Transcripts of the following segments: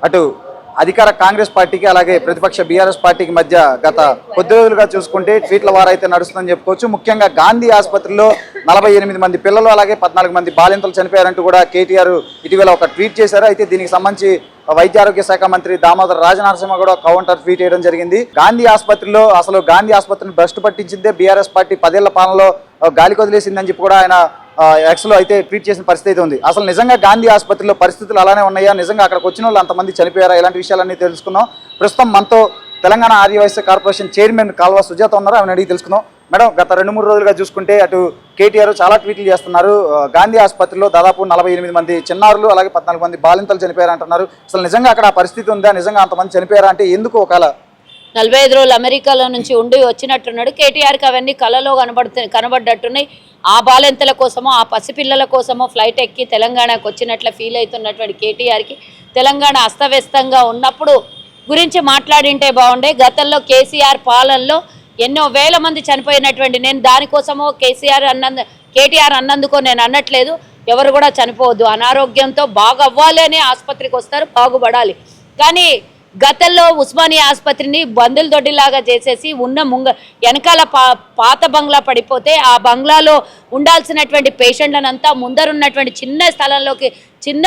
అటు అధికార కాంగ్రెస్ పార్టీకి అలాగే ప్రతిపక్ష బీఆర్ఎస్ పార్టీకి మధ్య గత కొద్ది రోజులుగా చూసుకుంటే ట్వీట్ల వారైతే నడుస్తుందని చెప్పుకోవచ్చు. ముఖ్యంగా గాంధీ ఆసుపత్రిలో 48 మంది పిల్లలు అలాగే 14 మంది బాలింతలు చనిపోయారంటూ కూడా కేటీఆర్ ఇటీవల ఒక ట్వీట్ చేశారు. అయితే దీనికి సంబంధించి వైద్య ఆరోగ్య శాఖ మంత్రి దామోదర్ రాజనరసింహ కూడా కౌంటర్ ట్వీట్ చేయడం జరిగింది. గాంధీ ఆసుపత్రిని భ్రష్టు పట్టించిందే బీఆర్ఎస్ పార్టీ 10 ఏళ్ల పాలనలో గాలికి వదిలేసిందని చెప్పి కూడా ఆయన ఎక్స్లో అయితే ట్వీట్ చేసిన పరిస్థితి అయితే ఉంది. అసలు నిజంగా గాంధీ ఆసుపత్రిలో పరిస్థితులు అలానే ఉన్నాయా, నిజంగా అక్కడికి వచ్చిన వాళ్ళు అంతమంది చనిపోయారా, ఇలాంటి విషయాలన్నీ తెలుసుకుందాం. ప్రస్తుతం మనతో తెలంగాణ ఆర్యవైశ్య కార్పొరేషన్ చైర్మన్ కాల్వ సుజాత ఉన్నారు, ఆమెను అడిగి తెలుసుకుందాం. మేడం, గత 2-3 రోజులుగా చూసుకుంటే అటు కేటీఆర్ చాలా ట్వీట్లు చేస్తున్నారు. గాంధీ ఆసుపత్రిలో దాదాపు 48 మంది చిన్నారులు అలాగే 14 మంది బాలింతలు చనిపోయారంటున్నారు. అసలు నిజంగా అక్కడ ఆ పరిస్థితి ఉందా, నిజంగా అంతమంది చనిపోయారా, అంటే ఎందుకు ఒకవేళ 45 రోజులు అమెరికాలో నుంచి ఉండి వచ్చినట్టున్నాడు కేటీఆర్కి, అవన్నీ కళలో కనబడ్డట్టున్నాయి. ఆ బాలెంతల కోసమో ఆ పసిపిల్లల కోసమో ఫ్లైట్ ఎక్కి తెలంగాణకు వచ్చినట్లు ఫీల్ అవుతున్నటువంటి కేటీఆర్కి తెలంగాణ అస్తవ్యస్తంగా ఉన్నప్పుడు గురించి మాట్లాడింటే బాగుండే. గతంలో కేసీఆర్ పాలనలో ఎన్నో వేల మంది చనిపోయినటువంటి, నేను దానికోసమో కేటీఆర్ అన్నందుకో నేను అనట్లేదు, ఎవరు కూడా చనిపోవద్దు, అనారోగ్యంతో బాగవ్వాలి అని ఆసుపత్రికి వస్తారు, బాగుపడాలి. కానీ గతంలో ఉస్మానియా ఆసుపత్రిని బందుల దొడ్డిలాగా చేసేసి వెనకాల పాత బంగ్లా పడిపోతే ఆ బంగ్లాలో ఉండాల్సినటువంటి పేషెంట్లనంతా ముందరున్నటువంటి చిన్న స్థలంలోకి, చిన్న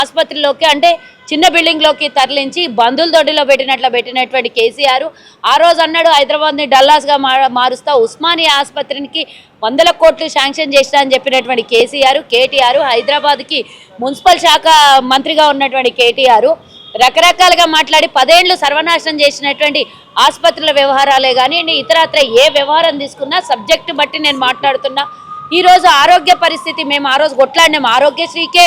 ఆసుపత్రిలోకి, అంటే చిన్న బిల్డింగ్లోకి తరలించి బందుల దొడ్డిలో పెట్టినటువంటి కేసీఆర్ ఆ రోజు అన్నాడు హైదరాబాద్ని డల్లాస్గా మారుస్తా, ఉస్మానియా ఆసుపత్రికి 100 కోట్లు శాంక్షన్ చేస్తా అని చెప్పినటువంటి కేటీఆర్ హైదరాబాద్కి మున్సిపల్ శాఖ మంత్రిగా ఉన్నటువంటి కేటీఆర్ రకరకాలుగా మాట్లాడి 10 ఏళ్ళు సర్వనాశనం చేసినటువంటి ఆసుపత్రుల వ్యవహారాలే కానీ ఇతరత్ర ఏ వ్యవహారం తీసుకున్నా సబ్జెక్టు బట్టి నేను మాట్లాడుతున్నా. ఈరోజు ఆరోగ్య పరిస్థితి, మేము ఆ రోజు కొట్లాడినాం, ఆరోగ్యశ్రీకే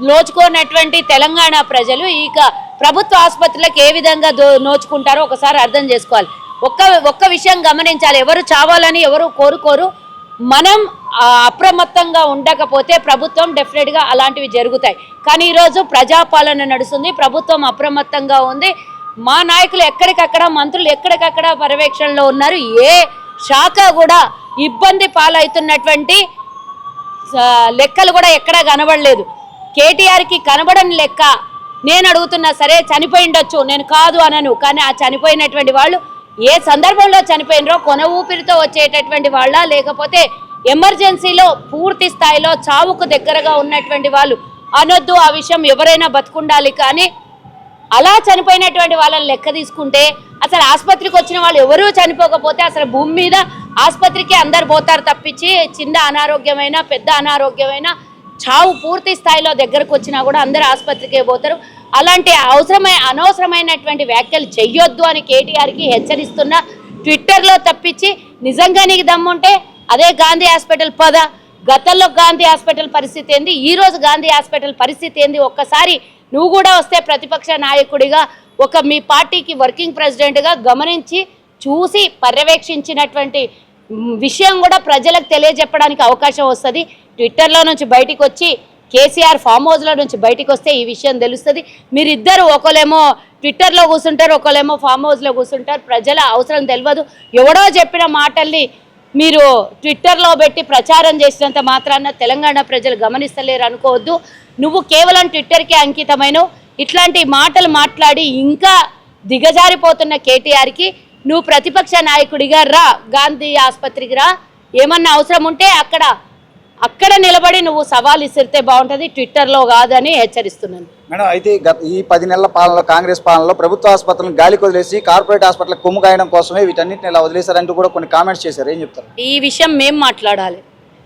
నోచుకోనటువంటి తెలంగాణ ప్రజలు ఇక ప్రభుత్వ ఆసుపత్రులకు ఏ విధంగా నోచుకుంటారో ఒకసారి అర్థం చేసుకోవాలి. ఒక్క విషయం గమనించాలి, ఎవరు చావాలని ఎవరు కోరుకోరు. మనం అప్రమత్తంగా ఉండకపోతే ప్రభుత్వం డెఫినెట్గా అలాంటివి జరుగుతాయి. కానీ ఈరోజు ప్రజాపాలన నడుస్తుంది, ప్రభుత్వం అప్రమత్తంగా ఉంది. మా నాయకులు ఎక్కడికక్కడ, మంత్రులు ఎక్కడికక్కడ పర్యవేక్షణలో ఉన్నారు. ఏ శాఖ కూడా ఇబ్బంది పాలవుతున్నటువంటి లెక్కలు కూడా ఎక్కడా కనబడలేదు. కేటీఆర్కి కనబడని లెక్క నేను అడుగుతున్నా, సరే చనిపోయి ఉండొచ్చు, నేను కాదు అనను, కానీ ఆ చనిపోయినటువంటి వాళ్ళు ఏ సందర్భంలో చనిపోయినరో, కొన ఊపిరితో వచ్చేటటువంటి వాళ్ళ, లేకపోతే ఎమర్జెన్సీలో పూర్తి స్థాయిలో చావుకు దగ్గరగా ఉన్నటువంటి వాళ్ళు అనొద్దు. ఆ విషయం ఎవరైనా బతుకుండాలి, కానీ అలా చనిపోయినటువంటి వాళ్ళని లెక్క తీసుకుంటే అసలు ఆసుపత్రికి వచ్చిన వాళ్ళు ఎవరూ చనిపోకపోతే అసలు భూమి మీద ఆసుపత్రికి అందరు పోతారు తప్పించి, చిన్న అనారోగ్యమైన పెద్ద అనారోగ్యమైన చావు పూర్తి స్థాయిలో దగ్గరకు వచ్చినా కూడా అందరు ఆసుపత్రికే పోతారు. అలాంటి అనవసరమైనటువంటి వ్యాఖ్యలు చెయ్యొద్దు అని కేటీఆర్కి హెచ్చరిస్తున్న ట్విట్టర్లో తప్పించి, నిజంగా నీకు దమ్ముంటే అదే గాంధీ హాస్పిటల్ పద. గతంలో గాంధీ హాస్పిటల్ పరిస్థితి ఏంది, ఈరోజు గాంధీ హాస్పిటల్ పరిస్థితి ఏంది, ఒక్కసారి నువ్వు కూడా వస్తే ప్రతిపక్ష నాయకుడిగా, మీ పార్టీకి వర్కింగ్ ప్రెసిడెంట్గా గమనించి చూసి పర్యవేక్షించినటువంటి విషయం కూడా ప్రజలకు తెలియజెప్పడానికి అవకాశం వస్తుంది. ట్విట్టర్లో నుంచి బయటికి వచ్చి కేసీఆర్ ఫామ్ హౌస్లో నుంచి బయటికి వస్తే ఈ విషయం తెలుస్తుంది. మీరిద్దరు ఒకళ్ళేమో ట్విట్టర్లో కూర్చుంటారు, ఒకళ్ళేమో ఫామ్ హౌస్లో కూర్చుంటారు. ప్రజల అవసరం తెలియదు. ఎవడో చెప్పిన మాటల్ని మీరు ట్విట్టర్లో పెట్టి ప్రచారం చేసినంత మాత్రాన తెలంగాణ ప్రజలు గమనిస్తలేరు అనుకోవద్దు. నువ్వు కేవలం ట్విట్టర్కే అంకితమైన ఇట్లాంటి మాటలు మాట్లాడి ఇంకా దిగజారిపోతున్న కేటీఆర్కి నువ్వు ప్రతిపక్ష నాయకుడిగా రా, గాంధీ ఆసుపత్రికి రా, ఏమన్నా అవసరం ఉంటే అక్కడ నిలబడి నువ్వు సవాల్ ఇస్తే బాగుంటుంది, ట్విట్టర్లో కాదని హెచ్చరిస్తున్నాను. మేడం, అయితే ఈ 10 నెలల పాలనలో, కాంగ్రెస్ పాలనలో ప్రభుత్వ ఆసుపత్రులను గాలికి వదిలేసి కార్పొరేట్ హాస్పిటల్ కొమ్ము కాయడం కోసమే వీటన్నిటిని ఇలా వదిలేశారంటూ కూడా కొన్ని కామెంట్స్ చేశారు, ఏం చెప్తారు? ఈ విషయం మేము మాట్లాడాలి.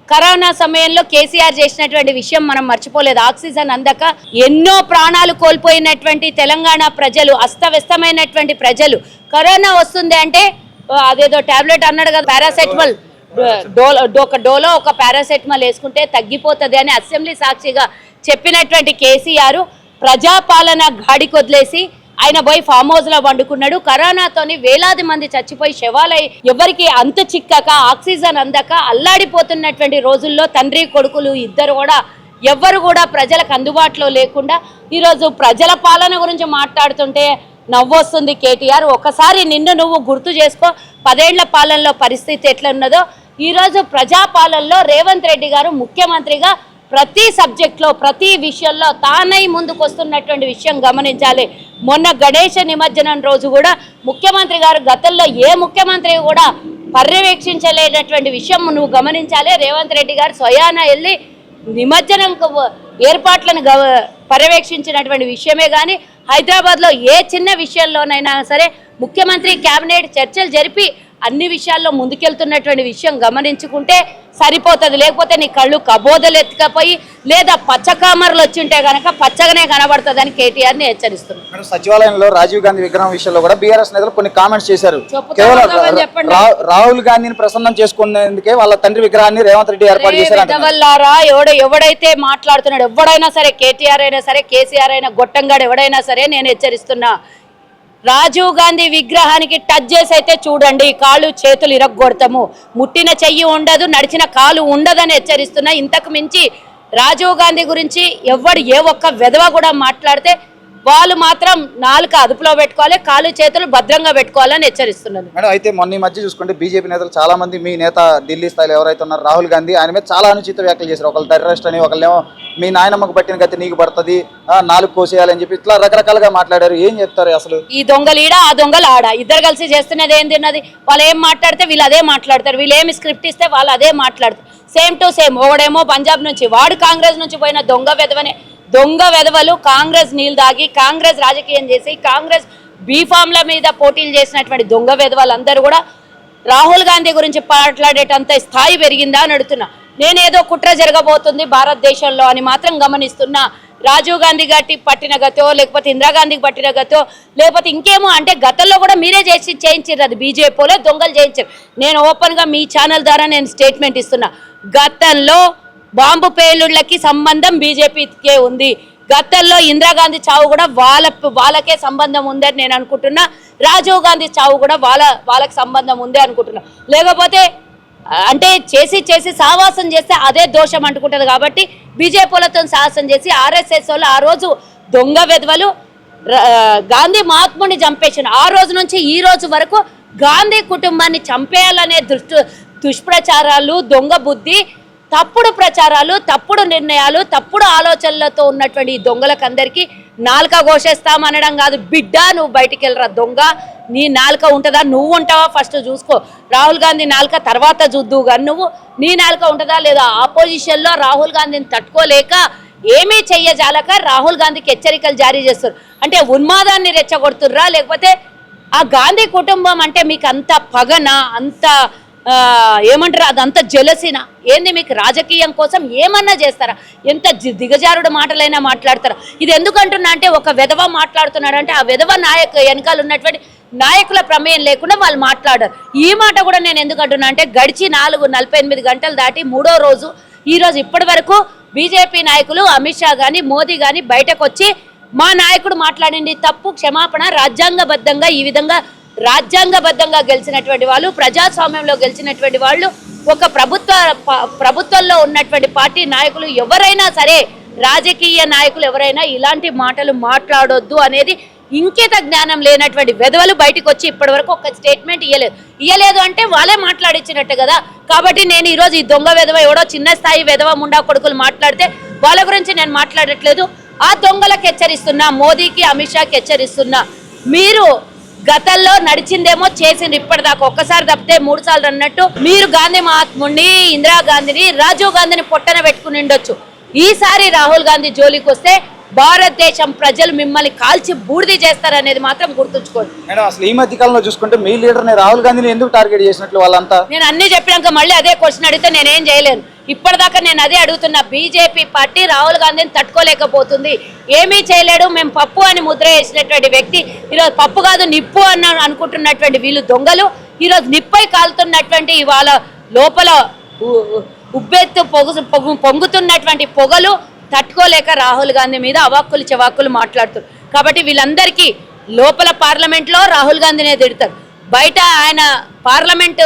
కరోనా సమయంలో కేసీఆర్ చేసినటువంటి విషయం మనం మర్చిపోలేదు. ఆక్సిజన్ అందక ఎన్నో ప్రాణాలు కోల్పోయినటువంటి తెలంగాణ ప్రజలు, అస్తవ్యస్తమైనటువంటి ప్రజలు, కరోనా వస్తుంది అంటే అదేదో టాబ్లెట్ అన్నాడు కదా, పారాసెటమాల్, డోలో ఒక పారాసెటమాల్ వేసుకుంటే తగ్గిపోతుంది అని అసెంబ్లీ సాక్షిగా చెప్పినటువంటి కేసీఆర్ ప్రజాపాలన గాడికి వదిలేసి ఆయన పోయి ఫామ్ హౌస్లో వండుకున్నాడు. కరోనాతోని వేలాది మంది చచ్చిపోయి శవాలై ఎవరికి అంత చిక్కక ఆక్సిజన్ అందక అల్లాడిపోతున్నటువంటి రోజుల్లో తండ్రి కొడుకులు ఇద్దరు కూడా ఎవ్వరు కూడా ప్రజలకు అందుబాటులో లేకుండా ఈరోజు ప్రజల పాలన గురించి మాట్లాడుతుంటే నవ్వొస్తుంది. కేటీఆర్, ఒకసారి నిన్ను నువ్వు గుర్తు చేసుకో, 10 ఏళ్ల పాలనలో పరిస్థితి ఎట్లా ఉన్నదో. ఈరోజు ప్రజాపాలనలో రేవంత్ రెడ్డి గారు ముఖ్యమంత్రిగా ప్రతి సబ్జెక్ట్లో ప్రతి విషయంలో తానై ముందుకు వస్తున్నటువంటి విషయం గమనించాలి. మొన్న గణేష నిమజ్జనం రోజు కూడా ముఖ్యమంత్రి గారు గతంలో ఏ ముఖ్యమంత్రి కూడా పర్యవేక్షించలేనటువంటి విషయం నువ్వు గమనించాలి. రేవంత్ రెడ్డి గారు స్వయాన వెళ్ళి నిమజ్జనం ఏర్పాట్లను పర్యవేక్షించినటువంటి విషయమే కానీ హైదరాబాద్లో ఏ చిన్న విషయంలోనైనా సరే ముఖ్యమంత్రి కేబినెట్ చర్చలు జరిపి అన్ని విషయాల్లో ముందుకెళ్తున్నటువంటి విషయం గమనించుకుంటే సరిపోతుంది. లేకపోతే నీ కళ్ళు కబోదలు ఎత్తుకపోయి లేదా పచ్చకామర్లు వచ్చింటే కనుక పచ్చగానే కనబడుతుందని కేటీఆర్ని హెచ్చరిస్తున్నారు. సచివాలయంలో రాజీవ్ గాంధీ విగ్రహం విషయంలో కూడా బీఆర్ఎస్ నేతలు కొన్ని కామెంట్స్ చేశారు. కేవలం రాహుల్ గాంధీని ప్రసన్నం చేసుకునేందుకే వాళ్ళ తండ్రి విగ్రహాన్ని రేవంత్ రెడ్డి ఏర్పాటు చేశారు. ఎవడైతే మాట్లాడుతున్నాడు ఎవడైనా సరే, కేటీఆర్ అయినా సరే, కేసీఆర్ అయినా, గొట్టంగాడు ఎవడైనా సరే, నేను హెచ్చరిస్తున్నా. రాజీవ్ గాంధీ విగ్రహానికి టచ్ చేసి అయితే చూడండి, కాళ్ళు చేతులు ఇరగొడతాము. ముట్టిన చెయ్యి ఉండదు, నడిచిన కాలు ఉండదని హెచ్చరిస్తున్నా. ఇంతకు మించి రాజీవ్ గాంధీ గురించి ఎవడు ఏ ఒక్క వెధవ కూడా మాట్లాడితే వాళ్ళు మాత్రం నాలుక అదుపులో పెట్టుకోవాలి, కాళ్ళు చేతులు భద్రంగా పెట్టుకోవాలని హెచ్చరిస్తున్నారు. మేడం, అయితే మొన్న ఈ మధ్య చూసుకుంటే బీజేపీ నేతలు చాలా మంది, మీ నేత ఢిల్లీ స్థాయిలో ఎవరైతే ఉన్నారో రాహుల్ గాంధీ, ఆయన మీద చాలా అనుచిత వ్యాఖ్యలు చేశారు. ఒకళ్ళు టెర్రరిస్ట్ అని, ఒకళ్ళేమో మీ నాయనమ్మకు పట్టిన గతి నీకు పడుతుంది, నాలుగు కోసేయాలని చెప్పి ఇట్లా రకరకాలుగా మాట్లాడారు. ఏం చెప్తారు అసలు? ఈ దొంగలు ఈడ, ఆ దొంగలు ఆడ, ఇద్దరు కలిసి చేస్తున్నది ఏం తిన్నది? వాళ్ళు ఏం మాట్లాడితే వీళ్ళు అదే మాట్లాడతారు, వీళ్ళు ఏమి స్క్రిప్ట్ ఇస్తే వాళ్ళు అదే మాట్లాడతారు. Same to same. ఒకడేమో పంజాబ్ నుంచి, వాడు కాంగ్రెస్ నుంచి పోయిన దొంగ వెధవనే. దొంగ వెధవలు కాంగ్రెస్ నీళ్ళు దాగి, కాంగ్రెస్ రాజకీయం చేసి, కాంగ్రెస్ బీఫామ్ల మీద పోటీలు చేసినటువంటి దొంగ వెధవలందరూ కూడా రాహుల్ గాంధీ గురించి మాట్లాడేటంత స్థాయి పెరిగిందా అని అడుగుతున్నా. నేనేదో కుట్ర జరగబోతుంది భారతదేశంలో అని మాత్రం గమనిస్తున్నా. రాజీవ్ గాంధీ గారికి పట్టిన గతో, లేకపోతే ఇందిరాగాంధీకి పట్టిన గతో, లేకపోతే ఇంకేమో అంటే గతంలో కూడా మీరే చేయించారు. అది బీజేపీలో దొంగలు చేయించారు. నేను ఓపెన్గా మీ ఛానల్ ద్వారా నేను స్టేట్మెంట్ ఇస్తున్నా. గతంలో బాంబు పేలుళ్లకి సంబంధం బీజేపీకే ఉంది. గతంలో ఇందిరాగాంధీ చావు కూడా వాళ్ళకే సంబంధం ఉందని నేను అనుకుంటున్నా. రాజీవ్ గాంధీ చావు కూడా వాళ్ళకి సంబంధం ఉంది అనుకుంటున్నా. లేకపోతే అంటే చేసి సావాసం చేస్తే అదే దోషం అంటుకుంటుంది. కాబట్టి బీజేపీలతో సాహసం చేసి ఆర్ఎస్ఎస్ వాళ్ళు ఆ రోజు దొంగ వెధవలు గాంధీ మహాత్ముని చంపేసిన ఆ రోజు నుంచి ఈ రోజు వరకు గాంధీ కుటుంబాన్ని చంపేయాలనే దుష్ప్రచారాలు, దొంగ బుద్ధి, తప్పుడు ప్రచారాలు, తప్పుడు నిర్ణయాలు, తప్పుడు ఆలోచనలతో ఉన్నటువంటి ఈ దొంగలకందరికీ నాలుక ఘోషిస్తామనడం కాదు. బిడ్డ, నువ్వు బయటికి వెళ్ళరా దొంగ. నీ నాలుక ఉంటుందా? నువ్వు ఉంటావా ఫస్ట్ చూసుకో. రాహుల్ గాంధీ నాలుక తర్వాత చూద్దువు కానీ నువ్వు నీ నాలుక ఉంటుందా లేదా? ఆపోజిషన్లో రాహుల్ గాంధీని తట్టుకోలేక ఏమీ చెయ్యజాలక రాహుల్ గాంధీకి హెచ్చరికలు జారీ చేస్తారు. అంటే ఉన్మాదాన్ని రెచ్చగొడుతుర్రా? లేకపోతే ఆ గాంధీ కుటుంబం అంటే మీకు అంత పగన, అంత ఏమంటారు, అదంతా జలసినా ఏంది? మీకు రాజకీయం కోసం ఏమన్నా చేస్తారా? ఎంత దిగజారుడు మాటలైనా మాట్లాడతారా? ఇది ఎందుకంటున్నా అంటే ఒక వెధవ మాట్లాడుతున్నాడంటే ఆ వెధవ వెనకాల ఉన్నటువంటి నాయకుల ప్రమేయం లేకుండా వాళ్ళు మాట్లాడారు. ఈ మాట కూడా నేను ఎందుకంటున్నా అంటే గడిచి 48 గంటలు దాటి 3వ రోజు ఈరోజు ఇప్పటి వరకు బీజేపీ నాయకులు అమిత్ షా కానీ మోదీ కానీ బయటకు వచ్చి మా నాయకుడు మాట్లాడింది తప్పు, క్షమాపణ, రాజ్యాంగబద్ధంగా ఈ విధంగా రాజ్యాంగబద్ధంగా గెలిచినటువంటి వాళ్ళు, ప్రజాస్వామ్యంలో గెలిచినటువంటి వాళ్ళు, ఒక ప్రభుత్వంలో ఉన్నటువంటి పార్టీ నాయకులు ఎవరైనా సరే, రాజకీయ నాయకులు ఎవరైనా ఇలాంటి మాటలు మాట్లాడొద్దు అనేది ఇంకిత జ్ఞానం లేనటువంటి వెధవలు బయటకు వచ్చి ఇప్పటి వరకు ఒక స్టేట్మెంట్ ఇయ్యలేదు అంటే వాళ్ళే మాట్లాడించినట్టు కదా. కాబట్టి నేను ఈరోజు ఈ దొంగ వెధవ ఎవడో చిన్న స్థాయి వెధవ ముండా కొడుకులు మాట్లాడితే వాళ్ళ గురించి నేను మాట్లాడట్లేదు. ఆ దొంగలకు హెచ్చరిస్తున్నా, మోదీకి అమిత్ షాకి హెచ్చరిస్తున్నా. మీరు గతంలో నడిచిందేమో చేసింది ఇప్పటిదాకా ఒక్కసారి తప్పితే 3 సార్లు అన్నట్టు మీరు గాంధీ మహాత్ముడిని, ఇందిరాగాంధీని, రాజీవ్ గాంధీని పొట్టన పెట్టుకుని ఉండొచ్చు. ఈసారి రాహుల్ గాంధీ జోలికి వస్తే భారతదేశం ప్రజలు మిమ్మల్ని కాల్చి బూడిది చేస్తారనేది మాత్రం గుర్తుంచుకోండి. మేడం, అసలు ఈ మధ్య కాలంలో చూసుకుంటే మీ లీడర్ని రాహుల్ గాంధీని ఎందుకు టార్గెట్ చేసినట్లు వాళ్ళంతా? నేను అన్ని చెప్పినాక మళ్ళీ అదే క్వశ్చన్ అడిగితే నేనేం చేయలేను. ఇప్పటిదాకా నేను అదే అడుగుతున్నా. బీజేపీ పార్టీ రాహుల్ గాంధీని తట్టుకోలేకపోతుంది, ఏమీ చేయలేడు. మేము పప్పు అని ముద్ర వేసినటువంటి వ్యక్తి ఈరోజు పప్పు కాదు నిప్పు అని అనుకుంటున్నటువంటి వీళ్ళు దొంగలు ఈరోజు నిప్పై కాలుతున్నటువంటి వాళ్ళ లోపల ఉబ్బెత్తు పొంగుతున్నటువంటి పొగలు తట్టుకోలేక రాహుల్ గాంధీ మీద అవాక్కులు చెవాక్కులు మాట్లాడుతారు. కాబట్టి వీళ్ళందరికీ లోపల పార్లమెంట్లో రాహుల్ గాంధీనే తిడతారు, బయట ఆయన పార్లమెంటు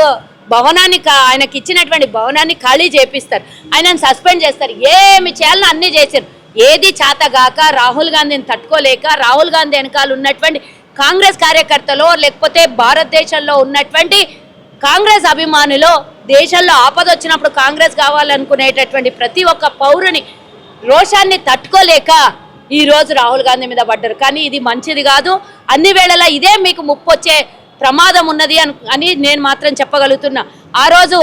భవనాన్ని ఆయనకి ఇచ్చినటువంటి భవనాన్ని ఖాళీ చేపిస్తారు, ఆయనను సస్పెండ్ చేస్తారు. ఏమి చేయాలని అన్నీ చేశారు. ఏది చేతగాక రాహుల్ గాంధీని తట్టుకోలేక రాహుల్ గాంధీ వెనకాల ఉన్నటువంటి కాంగ్రెస్ కార్యకర్తలో లేకపోతే భారతదేశంలో ఉన్నటువంటి కాంగ్రెస్ అభిమానులు, దేశంలో ఆపద వచ్చినప్పుడు కాంగ్రెస్ కావాలనుకునేటటువంటి ప్రతి ఒక్క పౌరుని రోషాన్ని తట్టుకోలేక ఈ రోజు రాహుల్ గాంధీ మీద పడ్డారు. కానీ ఇది మంచిది కాదు. అన్ని వేళలా ఇదే మీకు ముప్పు వచ్చే ప్రమాదం ఉన్నది అని నేను మాత్రం చెప్పగలుగుతున్నా. ఆ రోజు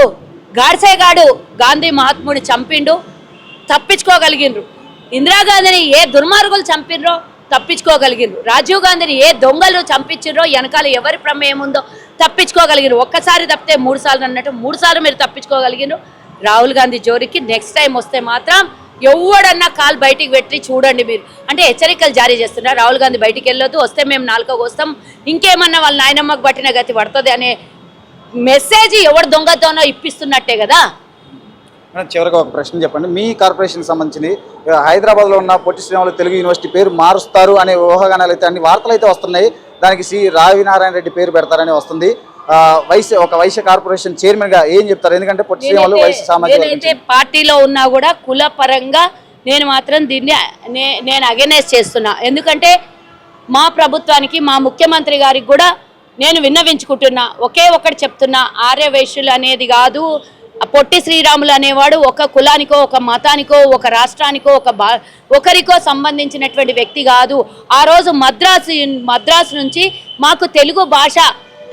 గాడ్సేగాడు గాంధీ మహాత్ముని చంపిండు, తప్పించుకోగలిగినరు. ఇందిరాగాంధీని ఏ దుర్మార్గులు చంపినరో తప్పించుకోగలిగినరు. రాజీవ్ గాంధీని ఏ దొంగలు చంపించారో వెనకాల ఎవరి ప్రమేయం ఉందో తప్పించుకోగలిగినరు. ఒక్కసారి తప్పితే 3 సార్లు అన్నట్టు 3 సార్లు మీరు తప్పించుకోగలిగినరు. రాహుల్ గాంధీ జోరికి నెక్స్ట్ టైం వస్తే మాత్రం ఎవడన్నా కాలు బయటికి పెట్టి చూడండి. మీరు అంటే హెచ్చరికలు జారీ చేస్తున్నారు. రాహుల్ గాంధీ బయటికి వెళ్ళొద్దు, వస్తే మేము 4కు వస్తాం, ఇంకేమన్నా వాళ్ళ నాయనమ్మకు పట్టిన గతి పడుతుంది అనే మెసేజ్ ఎవడు దొంగతోనో ఇప్పిస్తున్నట్టే కదా. చివరిగా ఒక ప్రశ్న చెప్పండి. మీ కార్పొరేషన్కి సంబంధించి హైదరాబాద్లో ఉన్న పొట్టి శ్రీరాములు తెలుగు యూనివర్సిటీ పేరు మారుస్తారు అనే ఊహాగానాలు అయితే అన్ని వార్తలు అయితే వస్తున్నాయి. దానికి సి రావినారాయణ రెడ్డి పేరు పెడతారని వస్తుంది. ఒక వైశ్య కార్పొరేషన్ చైర్మన్ గా ఏం చెప్తారు? ఎందుకంటే పొట్టి శ్రీరాములు వైశ్య సామాజిక నేనైతే పార్టీలో ఉన్నా కూడా కుల పరంగా నేను మాత్రం దీన్ని నేను అగెనెస్ట్ చేస్తున్నా. ఎందుకంటే మా ప్రభుత్వానికి మా ముఖ్యమంత్రి గారికి కూడా నేను విన్నవించుకుంటున్నా. ఒకే ఒకటి చెప్తున్నా, ఆర్య వైశ్యులు అనేది కాదు, పొట్టి శ్రీరాములు అనేవాడు ఒక కులానికో ఒక మతానికో ఒక రాష్ట్రానికో ఒకరికో సంబంధించినటువంటి వ్యక్తి కాదు. ఆ రోజు మద్రాసు నుంచి మాకు తెలుగు భాష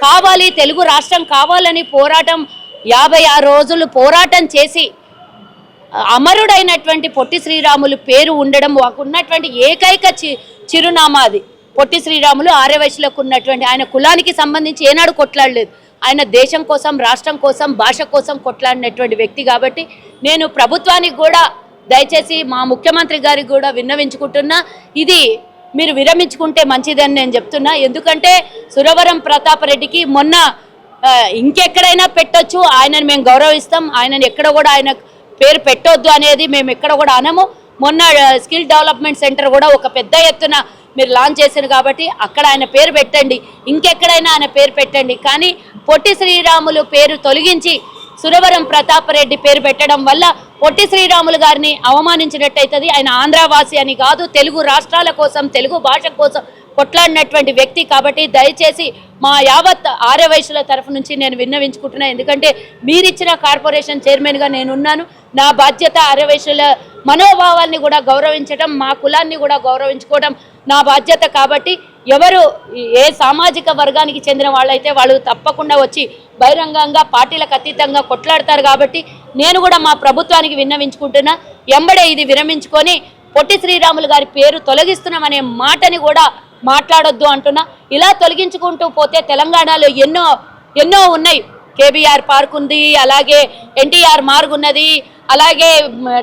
కావాలి, తెలుగు రాష్ట్రం కావాలని పోరాటం 56 రోజులు పోరాటం చేసి అమరుడైనటువంటి పొట్టి శ్రీరాములు పేరు ఉండడం ఉన్నటువంటి ఏకైక చిరునామా అది. పొట్టి శ్రీరాములు ఆర్యవైశ్యులకు ఉన్నటువంటి ఆయన కులానికి సంబంధించి ఏనాడు కొట్లాడలేదు. ఆయన దేశం కోసం, రాష్ట్రం కోసం, భాష కోసం కొట్లాడినటువంటి వ్యక్తి. కాబట్టి నేను ప్రభుత్వానికి కూడా దయచేసి మా ముఖ్యమంత్రి గారికి కూడా విన్నవించుకుంటున్నా, ఇది మీరు విరమించుకుంటే మంచిదని నేను చెప్తున్నా. ఎందుకంటే సురవరం ప్రతాపరెడ్డికి మొన్న ఇంకెక్కడైనా పెట్టొచ్చు, ఆయనను మేము గౌరవిస్తాం, ఆయనను ఎక్కడ కూడా ఆయన పేరు పెట్టొద్దు అనేది మేము ఎక్కడ కూడా అనము. మొన్న స్కిల్ డెవలప్మెంట్ సెంటర్ కూడా ఒక పెద్ద ఎత్తున మీరు లాంచ్ చేశారు కాబట్టి అక్కడ ఆయన పేరు పెట్టండి, ఇంకెక్కడైనా ఆయన పేరు పెట్టండి. కానీ పొట్టి శ్రీరాములు పేరు తొలగించి సురవరం ప్రతాపరెడ్డి పేరు పెట్టడం వల్ల పొట్టి శ్రీరాములు గారిని అవమానించినట్టయితుంది. ఆయన ఆంధ్రవాసి అని కాదు, తెలుగు రాష్ట్రాల కోసం, తెలుగు భాష కోసం కొట్లాడినటువంటి వ్యక్తి. కాబట్టి దయచేసి మా యావత్ ఆర్యవైశ్యుల తరఫు నుంచి నేను విన్నవించుకుంటున్నా. ఎందుకంటే మీరిచ్చిన కార్పొరేషన్ చైర్మన్గా నేనున్నాను. నా బాధ్యత ఆర్యవైశ్యుల మనోభావాల్ని కూడా గౌరవించడం, మా కులాన్ని కూడా గౌరవించుకోవడం నా బాధ్యత. కాబట్టి ఎవరు ఏ సామాజిక వర్గానికి చెందిన వాళ్ళైతే వాళ్ళు తప్పకుండా వచ్చి బహిరంగంగా పార్టీలకు అతీతంగా కొట్లాడతారు. కాబట్టి నేను కూడా మా ప్రభుత్వానికి విన్నవించుకుంటున్నా, ఎంబడే ఇది విరమించుకొని పొట్టి శ్రీరాములు గారి పేరు తొలగిస్తున్నామనే మాటని కూడా మాట్లాడొద్దు అంటున్నా. ఇలా తొలగించుకుంటూ పోతే తెలంగాణలో ఎన్నో ఉన్నాయి. కేబీఆర్ పార్క్ ఉంది, అలాగే ఎన్టీఆర్ మార్గ్ ఉన్నది, అలాగే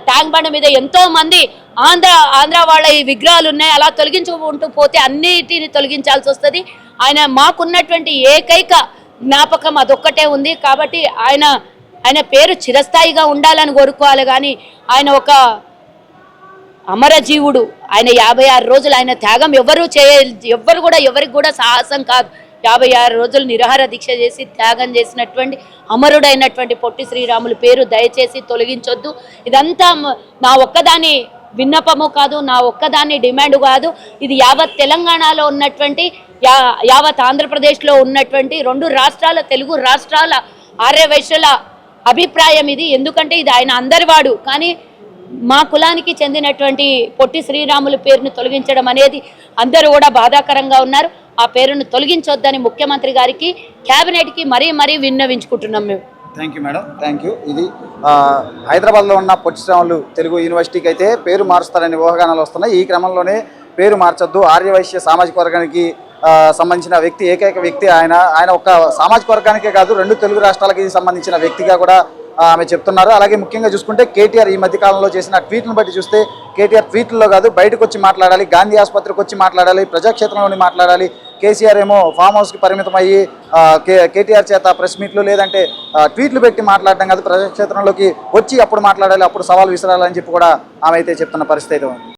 ట్యాంక్ బండ్ మీద ఎంతో మంది ఆంధ్ర వాళ్ళ ఈ విగ్రహాలు ఉన్నాయి. అలా తొలగించుకుంటూ పోతే అన్నిటిని తొలగించాల్సి వస్తుంది. ఆయన మాకున్నటువంటి ఏకైక జ్ఞాపకం అదొక్కటే ఉంది. కాబట్టి ఆయన పేరు చిరస్థాయిగా ఉండాలని కోరుకోవాలి. కానీ ఆయన ఒక అమరజీవుడు. ఆయన 56 రోజులు ఆయన త్యాగం ఎవరికి కూడా సాహసం కాదు. 56 రోజులు నిరాహార దీక్ష చేసి త్యాగం చేసినటువంటి అమరుడైనటువంటి పొట్టి శ్రీరాములు పేరు దయచేసి తొలగించొద్దు. ఇదంతా నా ఒక్కదాని విన్నపము కాదు, నా ఒక్కదాని డిమాండ్ కాదు. ఇది యావత్ తెలంగాణలో ఉన్నటువంటి, యావత్ ఆంధ్రప్రదేశ్లో ఉన్నటువంటి 2 రాష్ట్రాల, తెలుగు రాష్ట్రాల ఆర్యవైశ్యుల అభిప్రాయం ఇది. ఎందుకంటే ఇది ఆయన అందరివాడు. కానీ మా కులానికి చెందినటువంటి పొట్టి శ్రీరాములు పేరును తొలగించడం అనేది అందరూ కూడా బాధాకరంగా ఉన్నారు. ఆ పేరును తొలగించొద్దని ముఖ్యమంత్రి గారికి, క్యాబినెట్కి మరీ విన్నవించుకుంటున్నాం మేము. Thank you madam, thank you. ఇది హైదరాబాద్లో ఉన్న పొట్టి శ్రీరాములు తెలుగు యూనివర్సిటీకి అయితే పేరు మారుస్తారని ఊహాగానాలు వస్తున్నాయి. ఈ క్రమంలోనే పేరు మార్చొద్దు, ఆర్యవైశ్య సామాజిక వర్గానికి సంబంధించిన వ్యక్తి, ఏకైక వ్యక్తి ఆయన ఒక సామాజిక వర్గానికే కాదు 2 తెలుగు రాష్ట్రాలకి సంబంధించిన వ్యక్తిగా కూడా ఆమె చెప్తున్నారు. అలాగే ముఖ్యంగా చూసుకుంటే కేటీఆర్ ఈ మధ్యకాలంలో చేసిన ట్వీట్లను బట్టి చూస్తే కేటీఆర్ ట్వీట్లలో కాదు బయటకు వచ్చి మాట్లాడాలి, గాంధీ ఆసుపత్రికి వచ్చి మాట్లాడాలి, ప్రజాక్షేత్రంలోని మాట్లాడాలి. కేసీఆర్ ఏమో ఫామ్ హౌస్కి పరిమితం అయ్యి కేటీఆర్ చేత ప్రెస్ మీట్లు లేదంటే ట్వీట్లు పెట్టి మాట్లాడడం కాదు, ప్రజాక్షేత్రంలోకి వచ్చి అప్పుడు మాట్లాడాలి, అప్పుడు సవాల్ విసరాలని చెప్పి కూడా ఆమె అయితే చెప్తున్న పరిస్థితి అయితే ఉంది.